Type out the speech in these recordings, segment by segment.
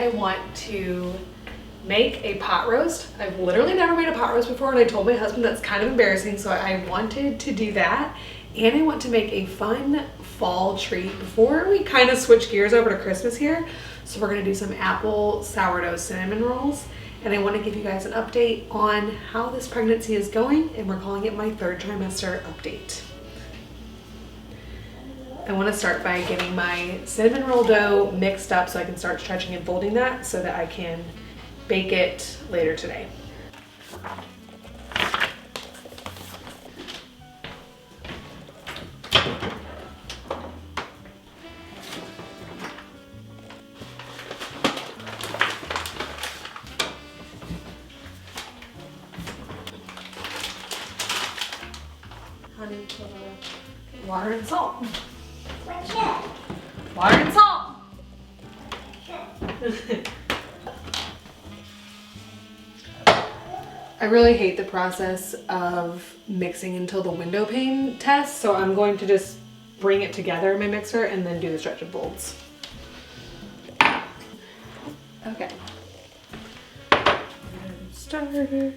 I want to make a pot roast. I've literally never made a pot roast before, and I told my husband that's kind of embarrassing, so I wanted to do that. And I want to make a fun fall treat before we kind of switch gears over to Christmas here. So we're gonna do some apple sourdough cinnamon rolls, and I want to give you guys an update on how this pregnancy is going, and we're calling it my 3rd trimester update. I want to start by getting my cinnamon roll dough mixed up so I can start stretching and folding that so that I can bake it later today. Honey, water and salt. Water and salt. I really hate the process of mixing until the window pane tests, so I'm going to just bring it together in my mixer and then do the stretch and folds. Okay. Starter.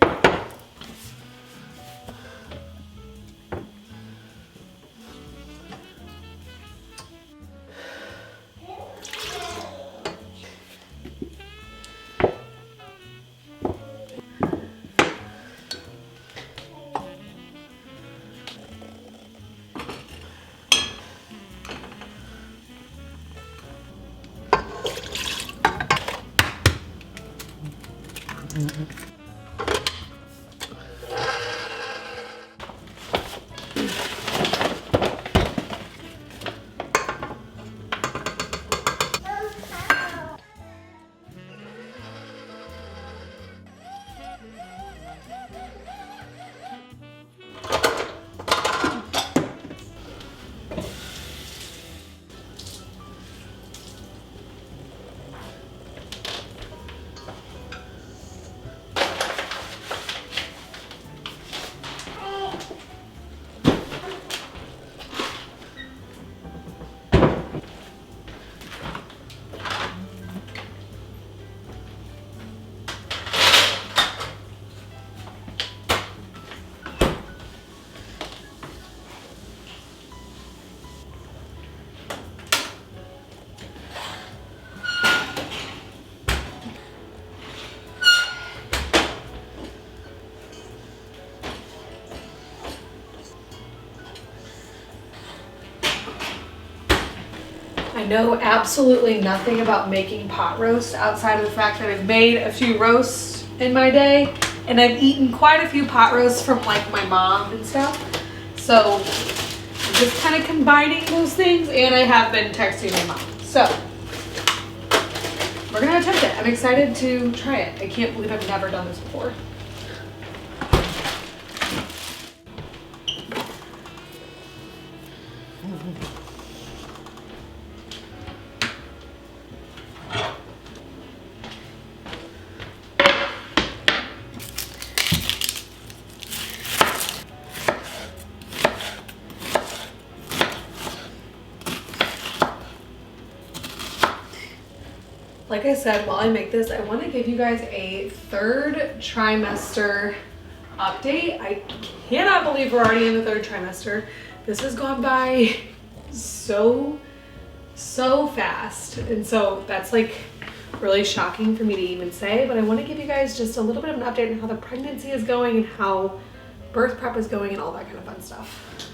I know absolutely nothing about making pot roast outside of the fact that I've made a few roasts in my day, and I've eaten quite a few pot roasts from like my mom and stuff. So I'm just kind of combining those things, and I have been texting my mom. So we're gonna attempt it. I'm excited to try it. I can't believe I've never done this before. Like I said, while I make this, I want to give you guys a 3rd trimester update. I cannot believe we're already in the 3rd trimester. This has gone by so fast. And so that's like really shocking for me to even say, but I want to give you guys just a little bit of an update on how the pregnancy is going and how birth prep is going and all that kind of fun stuff.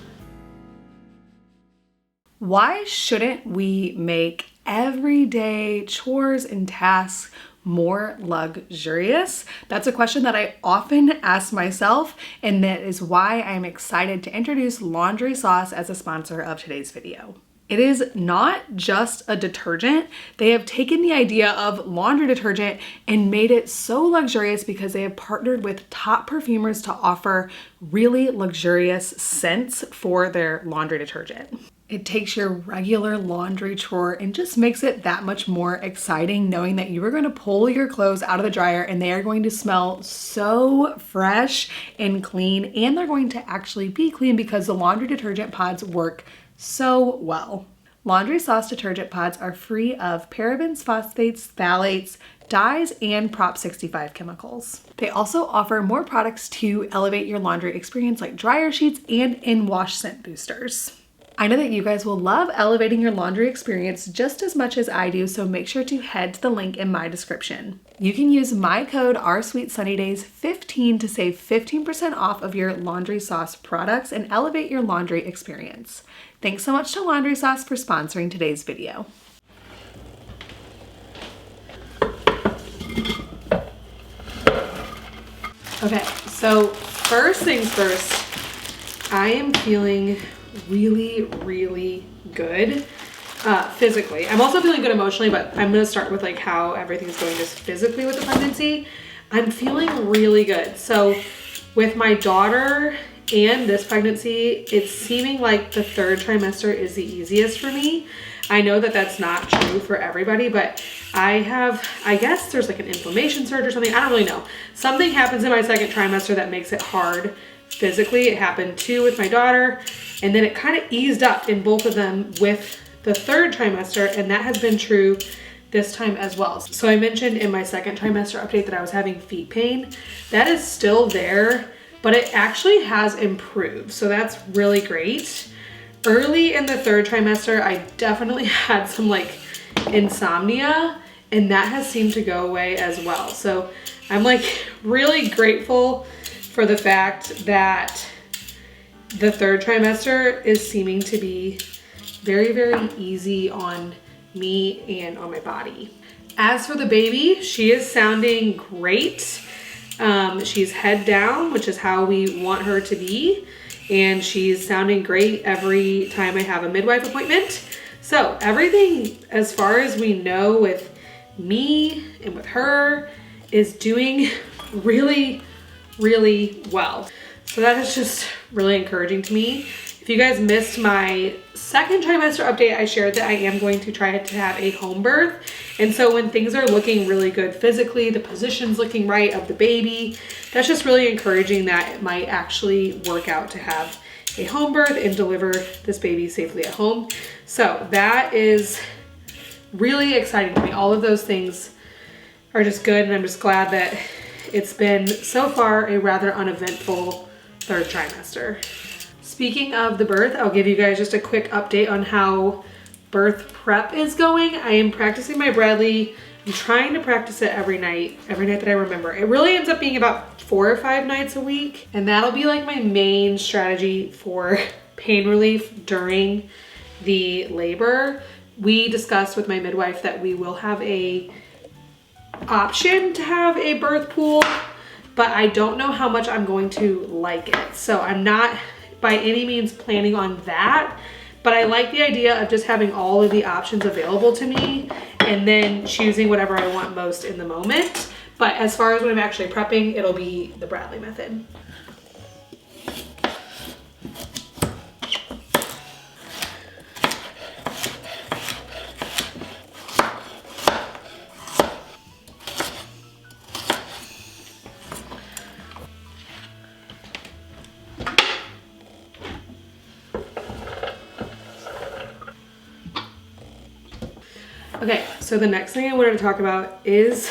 Why shouldn't we make everyday chores and tasks more luxurious? That's a question that I often ask myself, and that is why I'm excited to introduce Laundry Sauce as a sponsor of today's video. It is not just a detergent. They have taken the idea of laundry detergent and made it so luxurious because they have partnered with top perfumers to offer really luxurious scents for their laundry detergent. It takes your regular laundry chore and just makes it that much more exciting knowing that you are going to pull your clothes out of the dryer and they are going to smell so fresh and clean, and they're going to actually be clean because the laundry detergent pods work so well. Laundry Sauce detergent pods are free of parabens, phosphates, phthalates, dyes, and Prop 65 chemicals. They also offer more products to elevate your laundry experience like dryer sheets and in-wash scent boosters. I know that you guys will love elevating your laundry experience just as much as I do, so make sure to head to the link in my description. You can use my code OurSweetSunnyDays15 to save 15% off of your Laundry Sauce products and elevate your laundry experience. Thanks so much to Laundry Sauce for sponsoring today's video. Okay, so first things first, I am feeling really good physically. I'm also feeling good emotionally, but I'm gonna start with like how everything's going just physically with the pregnancy. I'm feeling really good. So with my daughter and this pregnancy, it's seeming like the third trimester is the easiest for me. I know that that's not true for everybody, but I guess there's like an inflammation surge or something. I don't really know. Something happens in my second trimester that makes it hard physically. It happened too with my daughter, and then it kind of eased up in both of them with the third trimester, and that has been true this time as well. So I mentioned in my second trimester update that I was having feet pain. That is still there, but it actually has improved. So that's really great. Early in the third trimester, I definitely had some like insomnia, and that has seemed to go away as well. So I'm like really grateful for the fact that the third trimester is seeming to be very easy on me and on my body. As for the baby, she is sounding great. She's head down, which is how we want her to be. And she's sounding great every time I have a midwife appointment. So everything as far as we know with me and with her is doing really well. So that is just really encouraging to me. If you guys missed my second trimester update, I shared that I am going to try to have a home birth. And so when things are looking really good physically, the position's looking right of the baby, that's just really encouraging that it might actually work out to have a home birth and deliver this baby safely at home. So that is really exciting to me. All of those things are just good, and I'm just glad that it's been so far a rather uneventful third trimester. Speaking of the birth, I'll give you guys just a quick update on how birth prep is going. I am practicing my Bradley. I'm trying to practice it every night that I remember. It really ends up being about 4 or 5 nights a week, and that'll be like my main strategy for pain relief during the labor. We discussed with my midwife that we will have a option to have a birth pool, but I don't know how much I'm going to like it. So I'm not by any means planning on that, but I like the idea of just having all of the options available to me and then choosing whatever I want most in the moment. But as far as when I'm actually prepping, it'll be the Bradley method. Okay, so the next thing I wanted to talk about is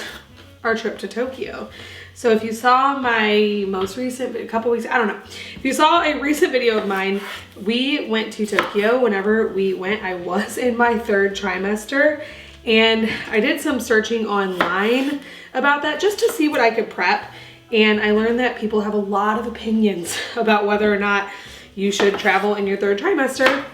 our trip to Tokyo. So if you saw my most recent, a couple weeks, I don't know. If you saw a recent video of mine, we went to Tokyo. Whenever we went, I was in my third trimester, and I did some searching online about that just to see what I could prep. And I learned that people have a lot of opinions about whether or not you should travel in your third trimester.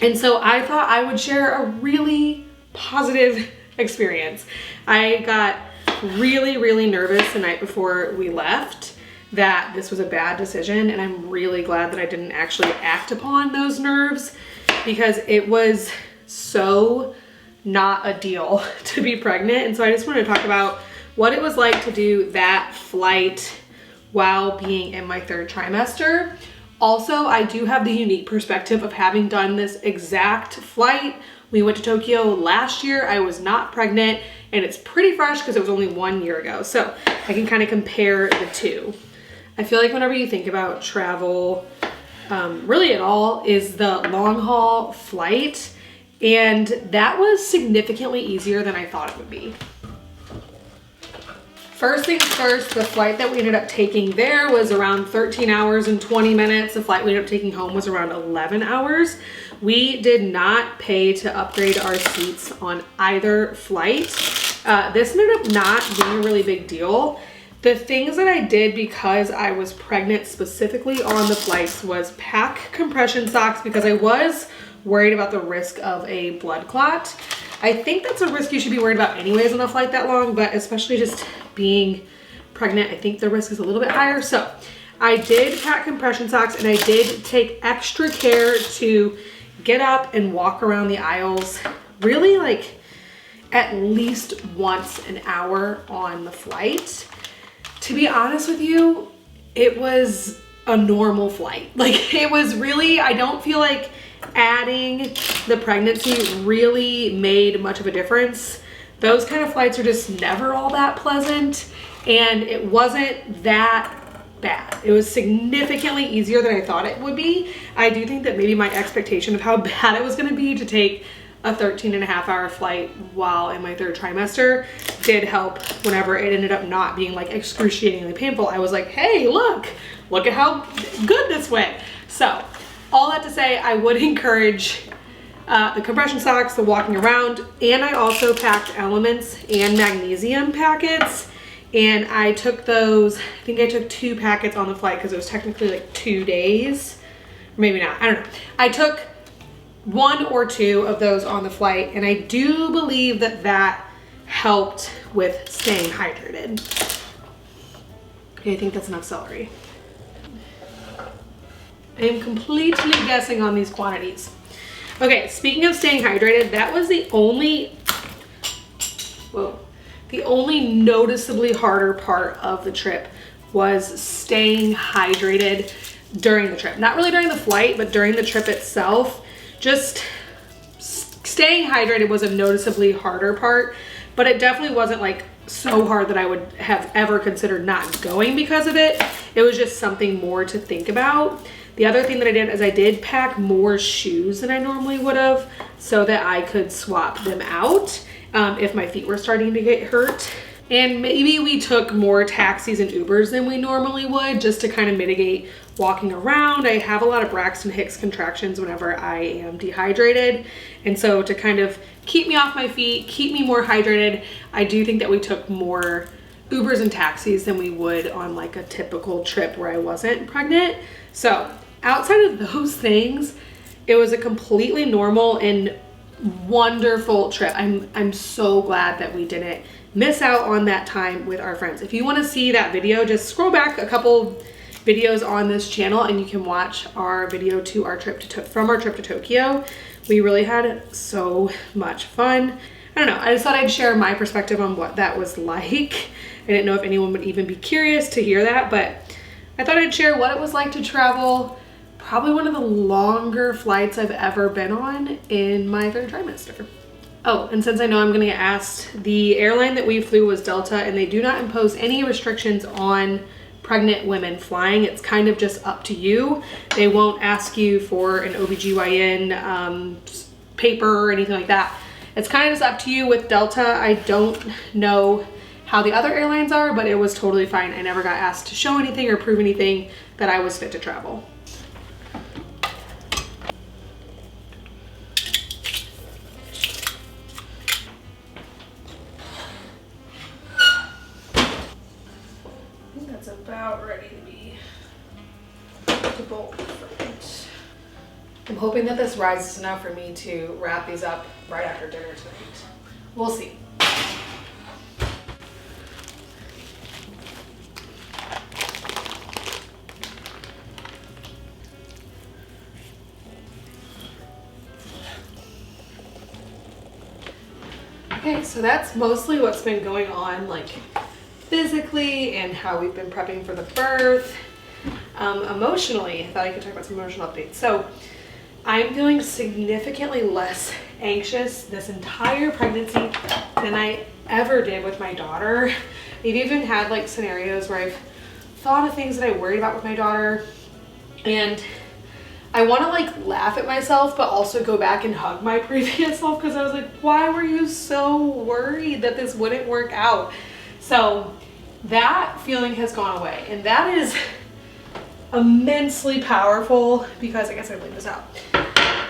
And so I thought I would share a really positive experience. I got really nervous the night before we left that this was a bad decision, and I'm really glad that I didn't actually act upon those nerves, because it was so not a deal to be pregnant. And so I just want to talk about what it was like to do that flight while being in my third trimester. Also, I do have the unique perspective of having done this exact flight. We went to Tokyo last year. I was not pregnant, and it's pretty fresh because it was only 1 year ago. So I can kind of compare the two. I feel like whenever you think about travel, really at all, is the long haul flight And that was significantly easier than I thought it would be. First things first, the flight that we ended up taking there was around 13 hours and 20 minutes. The flight we ended up taking home was around 11 hours. We did not pay to upgrade our seats on either flight. This ended up not being a really big deal. The things that I did because I was pregnant specifically on the flights was pack compression socks because I was worried about the risk of a blood clot. I think that's a risk you should be worried about anyways on a flight that long, but especially just being pregnant, I think the risk is a little bit higher. So I did pack compression socks and I did take extra care to get up and walk around the aisles really like at least once an hour on the flight. To be honest with you, it was a normal flight. Like it was really, I don't feel like adding the pregnancy really made much of a difference. Those kind of flights are just never all that pleasant, and it wasn't that bad. It was significantly easier than I thought it would be. I do think that maybe my expectation of how bad it was going to be to take a 13.5-hour flight while in my 3rd trimester did help whenever it ended up not being like excruciatingly painful. I was like, hey, look at how good this went. So all that to say, I would encourage the compression socks, the walking around, and I also packed Elements and magnesium packets. And I took those, I think I took 2 packets on the flight because it was technically like 2 days. Or maybe not, I don't know. I took 1 or 2 of those on the flight, and I do believe that that helped with staying hydrated. Okay, I think that's enough celery. I am completely guessing on these quantities. Okay, speaking of staying hydrated, that was the only noticeably harder part of the trip was staying hydrated during the trip. Not really during the flight, but during the trip itself. Just staying hydrated was a noticeably harder part, but it definitely wasn't like so hard that I would have ever considered not going because of it. It was just something more to think about. The other thing that I did is I did pack more shoes than I normally would have so that I could swap them out if my feet were starting to get hurt. And maybe we took more taxis and Ubers than we normally would just to kind of mitigate walking around. I have a lot of Braxton Hicks contractions whenever I am dehydrated. And so to kind of keep me off my feet, keep me more hydrated, I do think that we took more Ubers and taxis than we would on like a typical trip where I wasn't pregnant. So outside of those things, it was a completely normal and wonderful trip. I'm so glad that we didn't miss out on that time with our friends. If you want to see that video, just scroll back a couple videos on this channel and you can watch our video to our trip from our trip to Tokyo. We really had so much fun. I don't know, I just thought I'd share my perspective on what that was like. I didn't know if anyone would even be curious to hear that, but I thought I'd share what it was like to travel probably one of the longer flights I've ever been on in my 3rd trimester. Oh, and since I know I'm gonna get asked, the airline that we flew was Delta, and they do not impose any restrictions on pregnant women flying. It's kind of just up to you. They won't ask you for an OBGYN paper or anything like that. It's kind of just up to you with Delta. I don't know how the other airlines are, but it was totally fine. I never got asked to show anything or prove anything that I was fit to travel. About ready to bolt for it. I'm hoping that this rises enough for me to wrap these up right after dinner tonight. We'll see. Okay, so that's mostly what's been going on, like physically and how we've been prepping for the birth. Emotionally, I thought I could talk about some emotional updates. So I'm feeling significantly less anxious this entire pregnancy than I ever did with my daughter. I've even had like scenarios where I've thought of things that I worried about with my daughter, and I want to like laugh at myself, but also go back and hug my previous self because I was like, why were you so worried that this wouldn't work out? So that feeling has gone away, and that is immensely powerful because I guess I laid this out.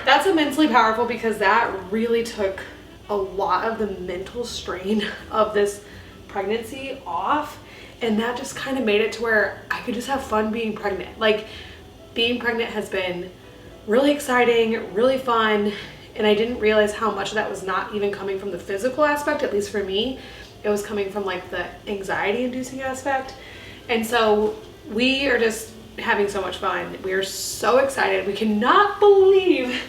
That's immensely powerful because that really took a lot of the mental strain of this pregnancy off, and that just kind of made it to where I could just have fun being pregnant. Like, being pregnant has been really exciting, really fun, and I didn't realize how much of that was not even coming from the physical aspect, at least for me. It was coming from like the anxiety inducing aspect. And so we are just having so much fun. We are so excited. We cannot believe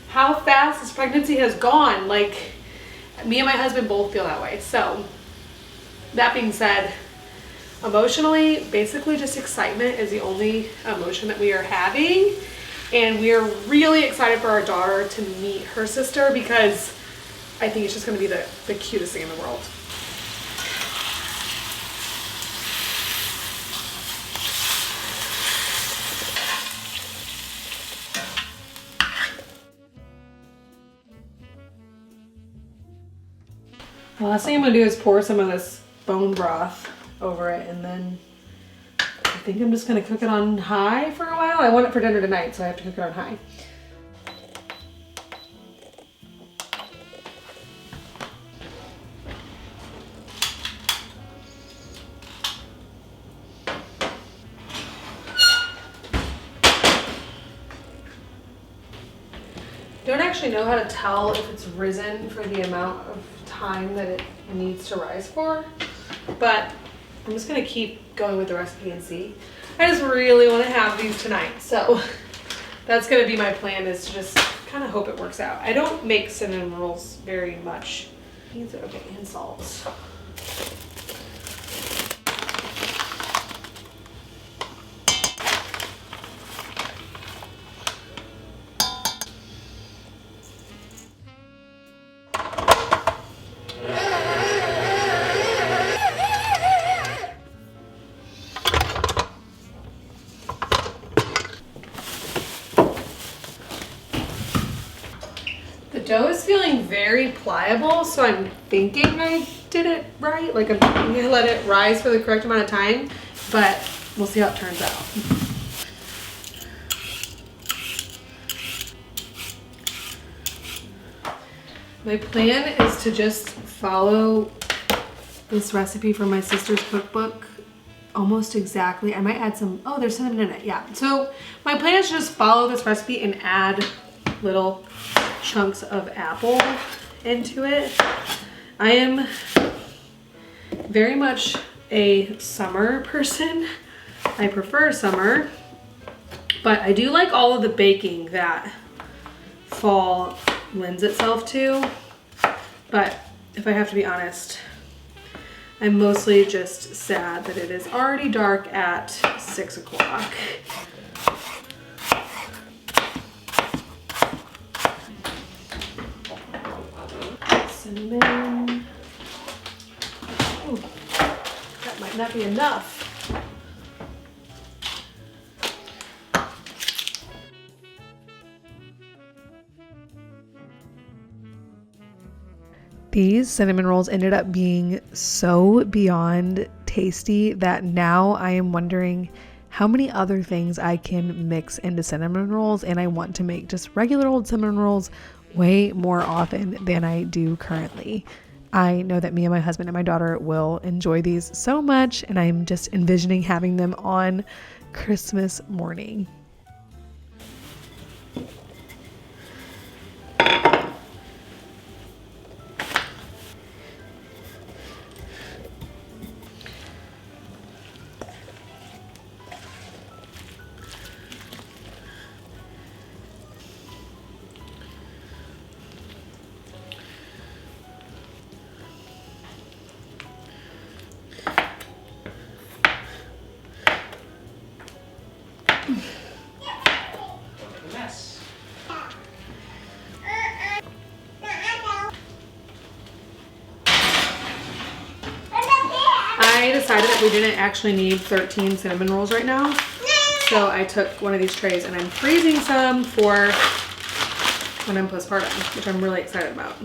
how fast this pregnancy has gone. Like, me and my husband both feel that way. So that being said, emotionally, basically just excitement is the only emotion that we are having. And we are really excited for our daughter to meet her sister because I think it's just going to be the cutest thing in the world. The last thing I'm going to do is pour some of this bone broth over it, and then I think I'm just going to cook it on high for a while. I want it for dinner tonight, so I have to cook it on high. I don't actually know how to tell if it's risen for the amount of time that it needs to rise for, but I'm just gonna keep going with the recipe and see. I just really want to have these tonight, so that's gonna be my plan, is to just kind of hope it works out. I don't make cinnamon rolls very much. Okay, and salt. The dough is feeling very pliable, so I'm thinking I did it right. Like, I'm gonna let it rise for the correct amount of time, but we'll see how it turns out. My plan is to just follow this recipe from my sister's cookbook almost exactly. I might add some, oh, there's cinnamon in it, yeah. So my plan is to just follow this recipe and add little chunks of apple into it. I am very much a summer person. I prefer summer, but I do like all of the baking that fall lends itself to. But if I have to be honest, I'm mostly just sad that it is already dark at 6 o'clock. Cinnamon. Ooh, that might not be enough. These cinnamon rolls ended up being so beyond tasty that now I am wondering how many other things I can mix into cinnamon rolls, and I want to make just regular old cinnamon rolls way more often than I do currently. I know that me and my husband and my daughter will enjoy these so much, and I'm just envisioning having them on Christmas morning. I decided that we didn't actually need 13 cinnamon rolls right now, so So I took one of these trays and I'm freezing some for when I'm postpartum, which I'm really excited about.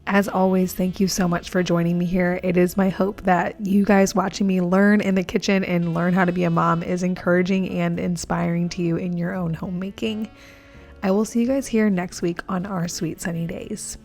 As always, thank you so much for joining me here. It is my hope that you guys watching me learn in the kitchen and learn how to be a mom is encouraging and inspiring to you in your own homemaking. I will see you guys here next week on Our Sweet Sunny Days.